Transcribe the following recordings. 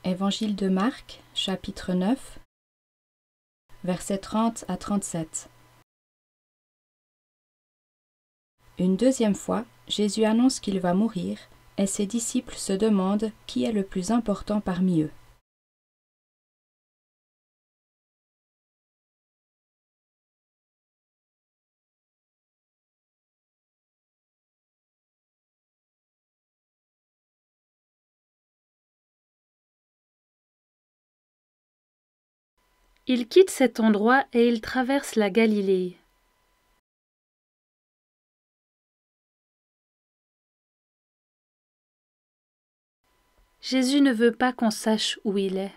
Évangile de Marc, chapitre 9, versets 30 à 37. Une deuxième fois, Jésus annonce qu'il va mourir, et ses disciples se demandent qui est le plus important parmi eux. Il quitte cet endroit et il traverse la Galilée. Jésus ne veut pas qu'on sache où il est.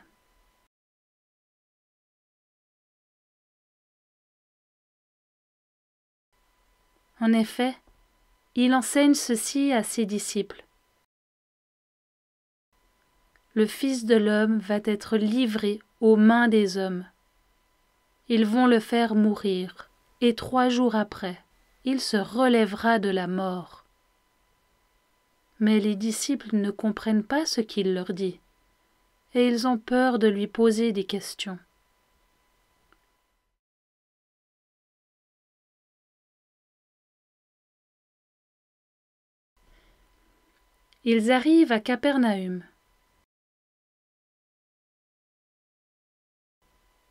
En effet, il enseigne ceci à ses disciples. Le Fils de l'homme va être livré aux mains des hommes. Ils vont le faire mourir, et 3 jours après, il se relèvera de la mort. Mais les disciples ne comprennent pas ce qu'il leur dit, et ils ont peur de lui poser des questions. Ils arrivent à Capernaüm.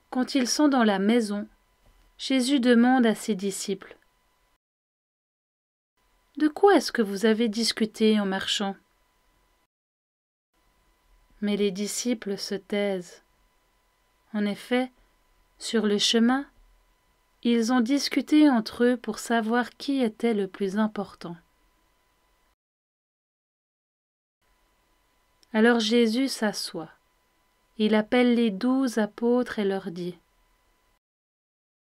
Quand ils sont dans la maison, Jésus demande à ses disciples : « De quoi est-ce que vous avez discuté en marchant ? » Mais les disciples se taisent. En effet, sur le chemin, ils ont discuté entre eux pour savoir qui était le plus important. Alors Jésus s'assoit. Il appelle les 12 apôtres et leur dit :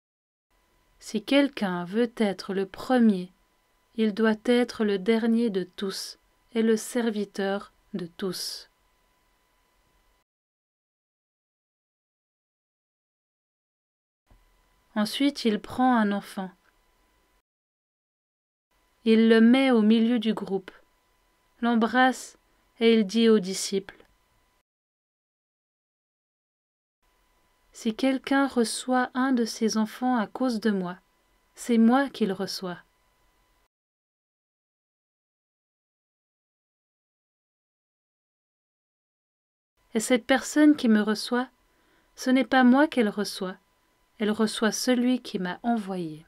« Si quelqu'un veut être le premier, il doit être le dernier de tous et le serviteur de tous. » Ensuite, il prend un enfant. Il le met au milieu du groupe, l'embrasse et il dit aux disciples : « Si quelqu'un reçoit un de ces enfants à cause de moi, c'est moi qu'il reçoit. Et cette personne qui me reçoit, ce n'est pas moi qu'elle reçoit, elle reçoit celui qui m'a envoyé. »